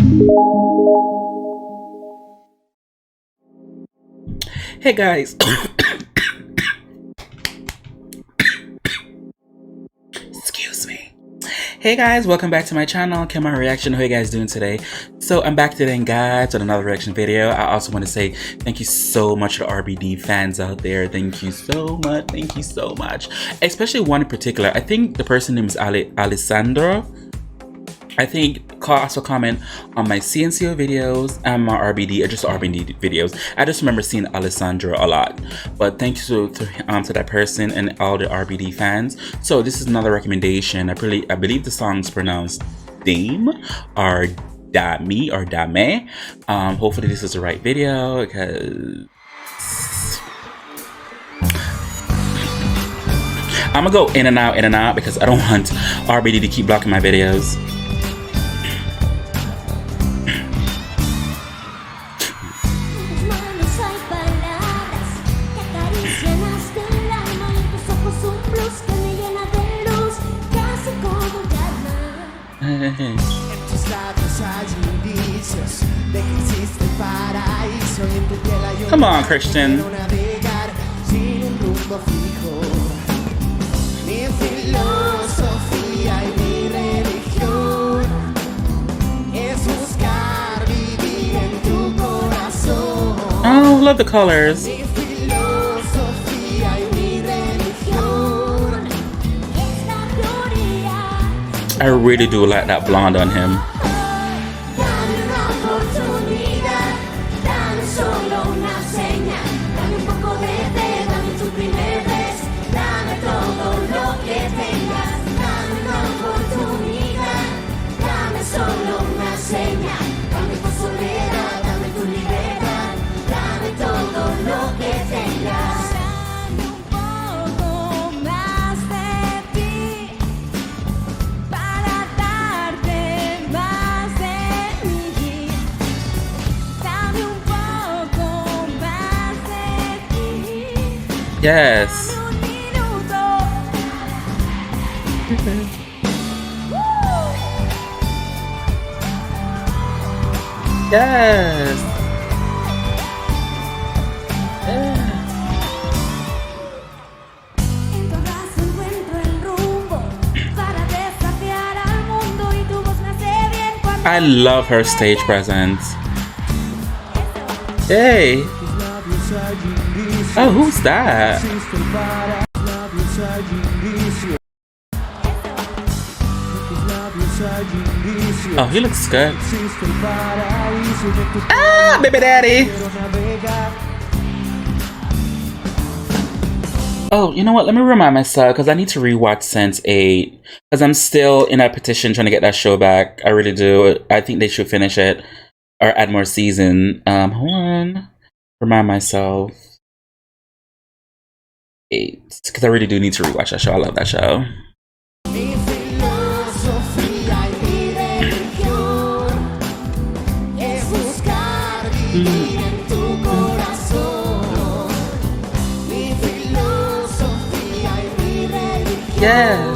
Hey guys, excuse me. Hey guys, welcome back to my channel, Kema Reaction. How you guys doing today? So I'm back today, guys, with another reaction video. I also want to say thank you so much to the RBD fans out there. Thank you so much. Thank you so much. Especially one in particular. I think the person name is Alessandro. I think also comment on my CNCO videos and my RBD, or just RBD videos. I just remember seeing Alessandro a lot. But thank you to that person and all the RBD fans. So this is another recommendation. I believe the song's pronounced Dame or Dami or Dame. Hopefully this is the right video because I'm gonna go in and out because I don't want RBD to keep blocking my videos. Come on, Christian. Oh, love the colors. I really do like that blonde on him. Yes. Yes. I love her stage presence. Hey. Oh, who's that? Oh, he looks good. Ah, baby daddy. Oh, you know what? Let me remind myself because I need to rewatch Sense8 because I'm still in that petition trying to get that show back. I really do. I think they should finish it or add more season. Hold on. Remind myself. 8 because I really do need to rewatch that show. I love that show. Yes.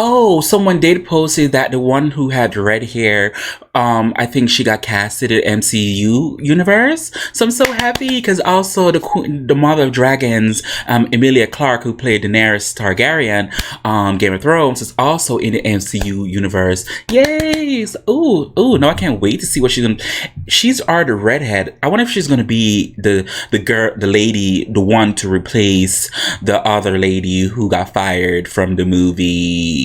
Oh, someone did post it that the one who had red hair, I think she got casted at MCU universe. So I'm so happy because also the Mother of Dragons, Emilia Clarke, who played Daenerys Targaryen, Game of Thrones, is also in the MCU universe. Yay! Ooh, no, I can't wait to see what she's gonna. She's already redhead. I wonder if she's gonna be the girl, the lady, the one to replace the other lady who got fired from the movie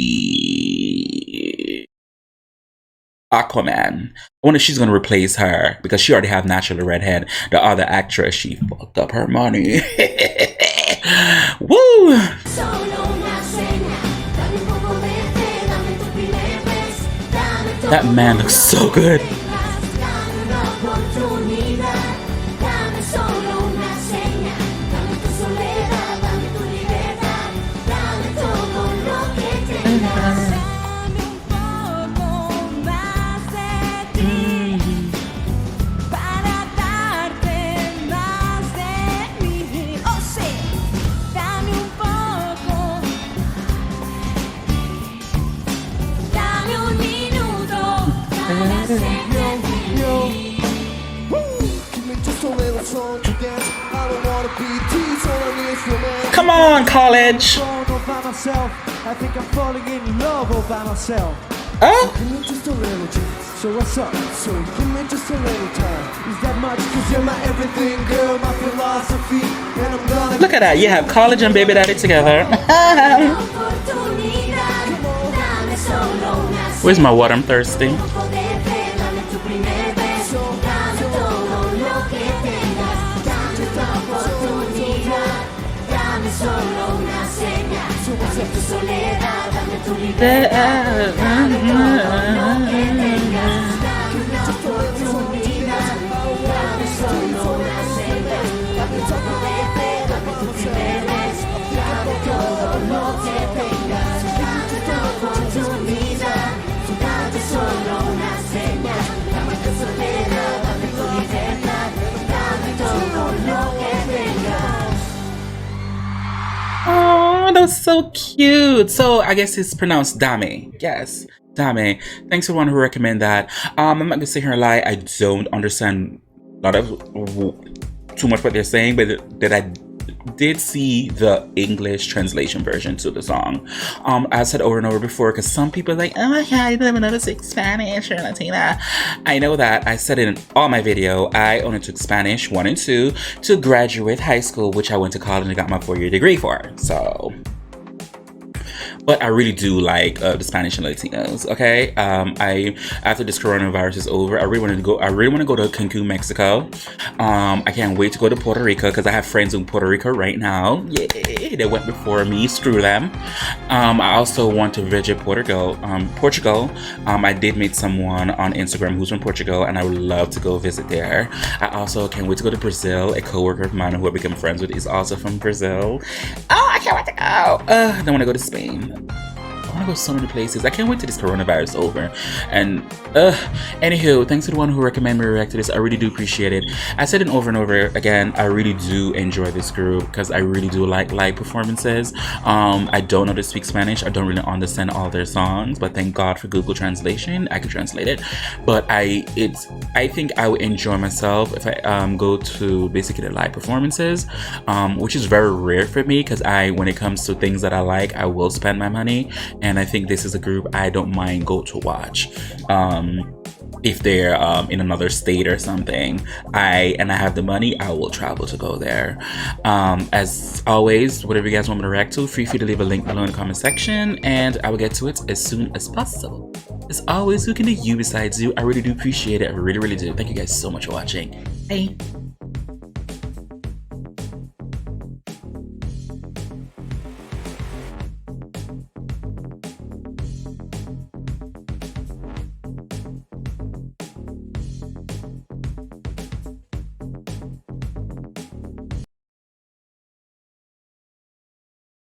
Aquaman. I wonder if she's gonna replace her because she already have naturally redhead. The other actress, she fucked up her money. Woo! That man looks so good. Come on, college. I think I'm falling in love all by myself. Oh. Give me just a little chance. So what's up? So give me just a little time. Is that much? Cause you're my everything, girl, my philosophy. And I'm gonna Look at that. You have college and baby daddy together. Where's my water? I'm thirsty. Oh, that was so cute. So I guess it's pronounced Dame. Yes, Dame. Thanks for one who recommend that. I'm not gonna sit here and lie. I don't understand a lot of too much what they're saying, but that I did see the English translation version to the song. I said over and over before, because some people are like, oh yeah, you don't even know to speak Spanish or Latina. I know that. I said it in all my video. I only took Spanish 1 and 2 to graduate high school, which I went to college and got my 4-year degree for. So, but I really do like the Spanish and Latinos. Okay, after this coronavirus is over, I really want to go to Cancun, Mexico. I can't wait to go to Puerto Rico because I have friends in Puerto Rico right now. Yay, they went before me. Screw them. I also want to visit Portugal. I did meet someone on Instagram who's from Portugal, and I would love to go visit there. I also can't wait to go to Brazil. A coworker of mine who I become friends with is also from Brazil. Oh, I can't wait to go. I want to go to Spain. I want to go so many places. I can't wait till this coronavirus over. And anywho, thanks to the one who recommended me react to this. I really do appreciate it. I said it over and over again. I really do enjoy this group because I really do like live performances. I don't know to speak Spanish. I don't really understand all their songs, but thank God for Google Translation. I can translate it. But I think I would enjoy myself if I go to basically the live performances, which is very rare for me because when it comes to things that I like, I will spend my money. And I think this is a group I don't mind go to watch. If they're in another state or something, I have the money, I will travel to go there. As always, whatever you guys want me to react to, feel free to leave a link below in the comment section, and I will get to it as soon as possible. As always, who can do you besides you? I really do appreciate it. I really, really do. Thank you guys so much for watching. Bye.